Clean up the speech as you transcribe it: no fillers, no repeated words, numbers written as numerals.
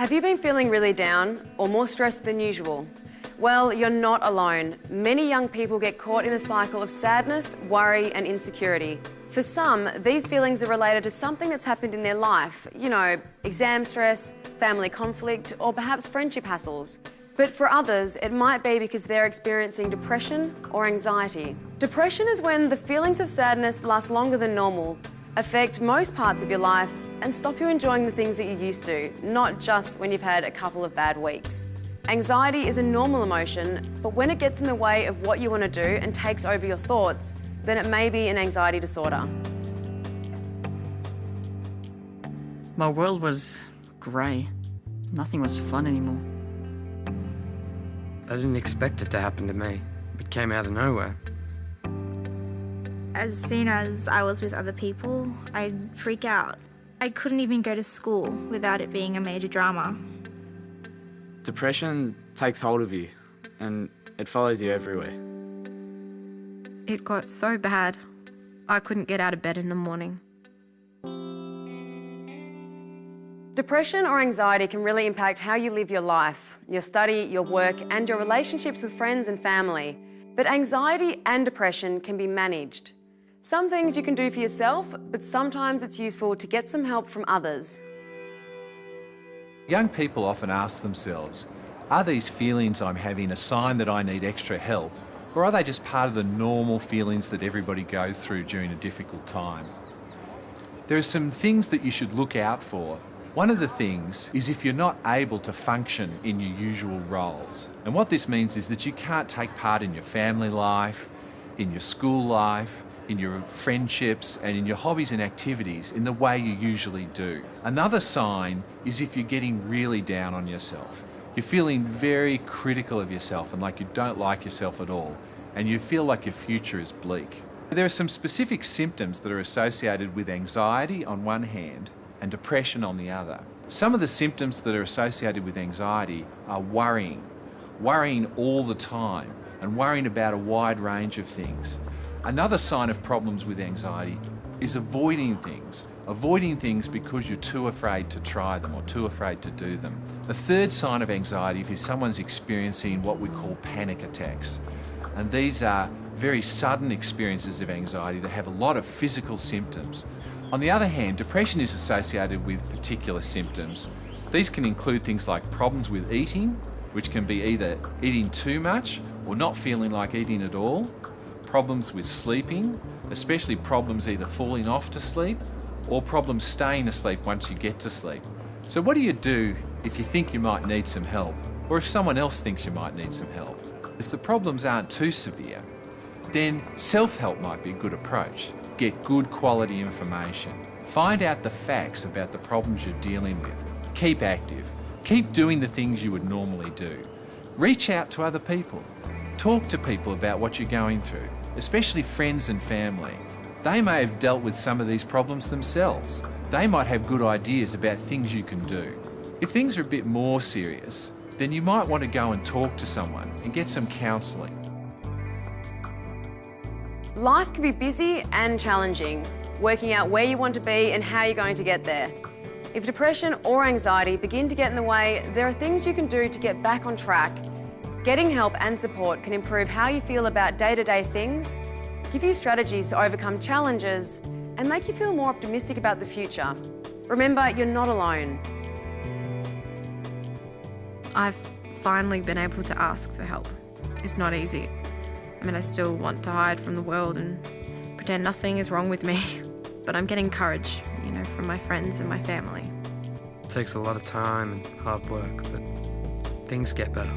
Have you been feeling really down or more stressed than usual? Well, you're not alone. Many young people get caught in a cycle of sadness, worry and insecurity. For some, these feelings are related to something that's happened in their life. You know, exam stress, family conflict, or perhaps friendship hassles. But for others, it might be because they're experiencing depression or anxiety. Depression is when the feelings of sadness last longer than normal, affect most parts of your life and stop you enjoying the things that you used to, not just when you've had a couple of bad weeks. Anxiety is a normal emotion, but when it gets in the way of what you want to do and takes over your thoughts, then it may be an anxiety disorder. My world was grey. Nothing was fun anymore. I didn't expect it to happen to me. It came out of nowhere. As soon as I was with other people, I'd freak out. I couldn't even go to school without it being a major drama. Depression takes hold of you and it follows you everywhere. It got so bad, I couldn't get out of bed in the morning. Depression or anxiety can really impact how you live your life, your study, your work, and your relationships with friends and family. But anxiety and depression can be managed. Some things you can do for yourself, but sometimes it's useful to get some help from others. Young people often ask themselves, are these feelings I'm having a sign that I need extra help, or are they just part of the normal feelings that everybody goes through during a difficult time? There are some things that you should look out for. One of the things is if you're not able to function in your usual roles. And what this means is that you can't take part in your family life, in your school life, in your friendships and in your hobbies and activities in the way you usually do. Another sign is if you're getting really down on yourself. You're feeling very critical of yourself and like you don't like yourself at all, and you feel like your future is bleak. There are some specific symptoms that are associated with anxiety on one hand and depression on the other. Some of the symptoms that are associated with anxiety are worrying all the time and worrying about a wide range of things. Another sign of problems with anxiety is avoiding things because you're too afraid to try them or too afraid to do them. The third sign of anxiety is someone's experiencing what we call panic attacks. And these are very sudden experiences of anxiety that have a lot of physical symptoms. On the other hand, depression is associated with particular symptoms. These can include things like problems with eating, which can be either eating too much or not feeling like eating at all, problems with sleeping, especially problems either falling off to sleep or problems staying asleep once you get to sleep. So what do you do if you think you might need some help, or if someone else thinks you might need some help? If the problems aren't too severe, then self-help might be a good approach. Get good quality information. Find out the facts about the problems you're dealing with. Keep active. Keep doing the things you would normally do. Reach out to other people. Talk to people about what you're going through, especially friends and family. They may have dealt with some of these problems themselves. They might have good ideas about things you can do. If things are a bit more serious, then you might want to go and talk to someone and get some counselling. Life can be busy and challenging, working out where you want to be and how you're going to get there. If depression or anxiety begin to get in the way, there are things you can do to get back on track. Getting help and support can improve how you feel about day-to-day things, give you strategies to overcome challenges, and make you feel more optimistic about the future. Remember, you're not alone. I've finally been able to ask for help. It's not easy. I mean, I still want to hide from the world and pretend nothing is wrong with me. But I'm getting courage, from my friends and my family. It takes a lot of time and hard work, but things get better.